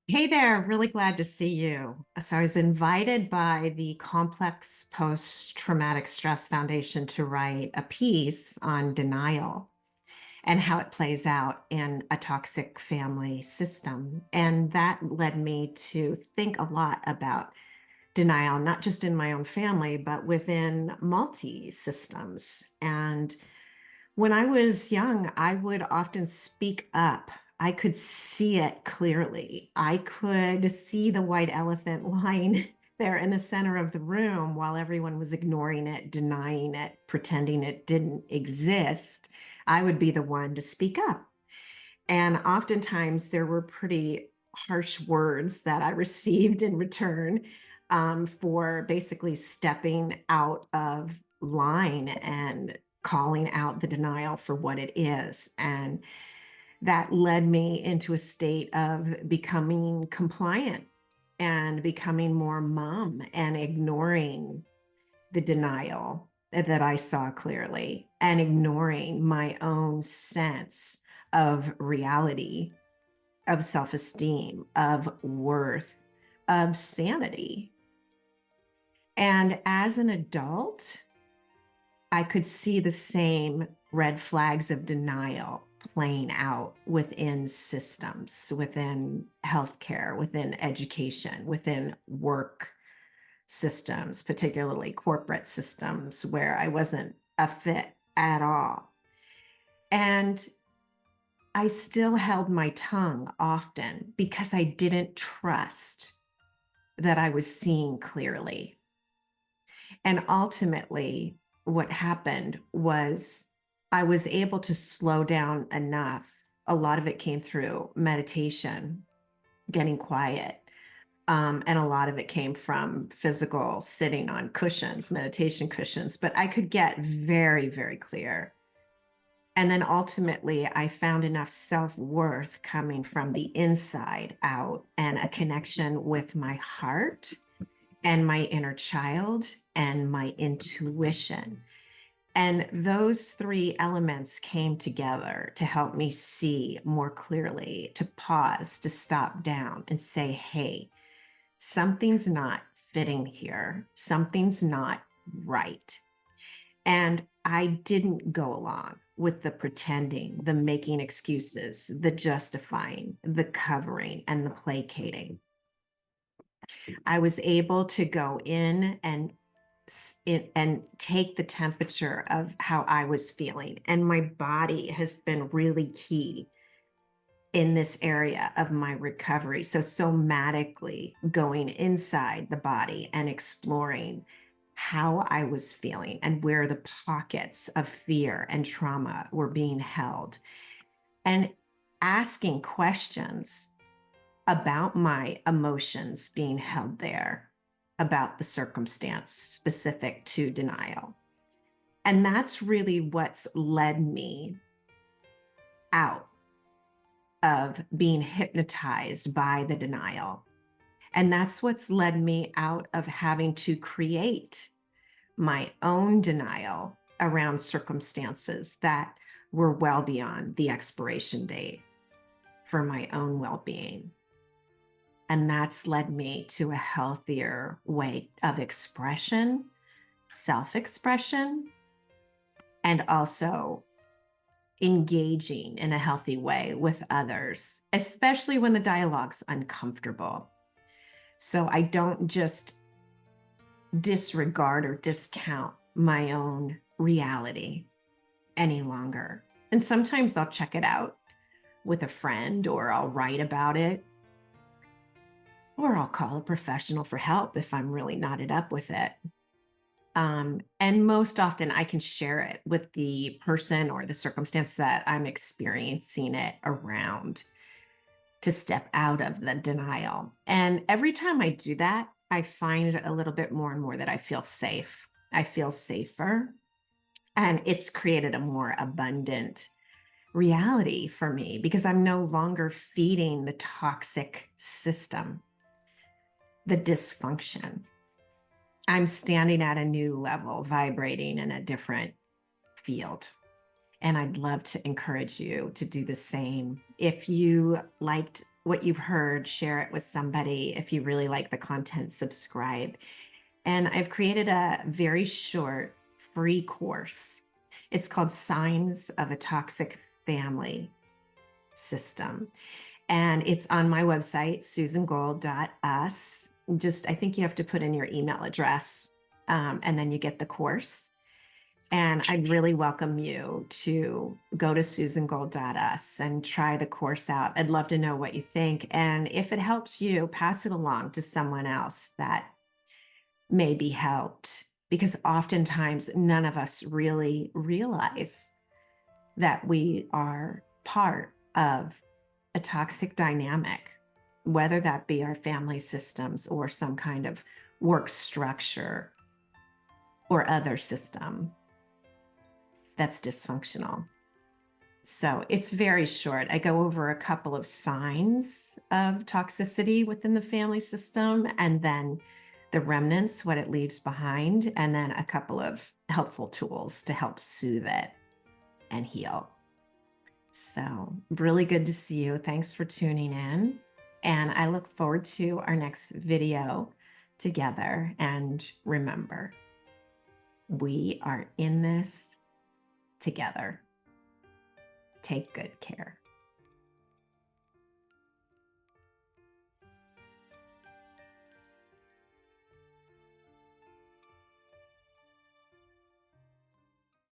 Hey there, really glad to see you. So, I was invited by the Complex Post Traumatic Stress Foundation to write a piece on denial and how it plays out in a toxic family system. And that led me to think a lot about denial, not just in my own family, but within multi systems. And when I was young, I would often speak up. I could see it clearly. I could see the white elephant lying there in the center of the room while everyone was ignoring it, denying it, pretending it didn't exist. I would be the one to speak up. And oftentimes there were pretty harsh words that I received in return for basically stepping out of line and calling out the denial for what it is. And that led me into a state of becoming compliant and becoming more mum and ignoring the denial that I saw clearly and ignoring my own sense of reality, of self esteem, of worth, of sanity. And as an adult, I could see the same red flags of denial playing out within systems, within healthcare, within education, within work systems, particularly corporate systems where I wasn't a fit at all. And I still held my tongue often because I didn't trust that I was seeing clearly. And ultimately, what happened was I was able to slow down enough. A lot of it came through meditation, getting quiet. And a lot of it came from physical sitting on cushions, meditation cushions, but I could get very, very clear. And then ultimately, I found enough self worth coming from the inside out and a connection with my heart and my inner child and my intuition. And those three elements came together to help me see more clearly, to pause, to stop down and say, hey, something's not fitting here. Something's not right. And I didn't go along with the pretending, the making excuses, the justifying, the covering, and the placating. I was able to go in and take the temperature of how I was feeling. And my body has been really key in this area of my recovery. So, somatically going inside the body and exploring how I was feeling and where the pockets of fear and trauma were being held, and asking questions about my emotions being held there, about the circumstance specific to denial. And that's really what's led me out of being hypnotized by the denial. And that's what's led me out of having to create my own denial around circumstances that were well beyond the expiration date for my own well being. And that's led me to a healthier way of expression, self expression, and also engaging in a healthy way with others, especially when the dialogue's uncomfortable. So I don't just disregard or discount my own reality any longer. And sometimes I'll check it out with a friend, or I'll write about it, or I'll call a professional for help if I'm really knotted up with it. And most often I can share it with the person or the circumstance that I'm experiencing it around to step out of the denial. And every time I do that, I find a little bit more and more that I feel safe. I feel safer. And it's created a more abundant reality for me because I'm no longer feeding the toxic system, the dysfunction. I'm standing at a new level, vibrating in a different field. And I'd love to encourage you to do the same. If you liked what you've heard, share it with somebody. If you really like the content, subscribe. And I've created a very short free course. It's called Signs of a Toxic Family System. And it's on my website, susangold.us. Just, I think you have to put in your email address, and then you get the course. And I'd really welcome you to go to susangold.us and try the course out. I'd love to know what you think. And if it helps you, pass it along to someone else that may be helped. Because oftentimes none of us really realize that we are part of a toxic dynamic, whether that be our family systems or some kind of work structure or other system that's dysfunctional. So it's very short. I go over a couple of signs of toxicity within the family system, and then the remnants, what it leaves behind, and then a couple of helpful tools to help soothe it and heal. So really good to see you. Thanks for tuning in. And I look forward to our next video together. And remember, we are in this together. Take good care.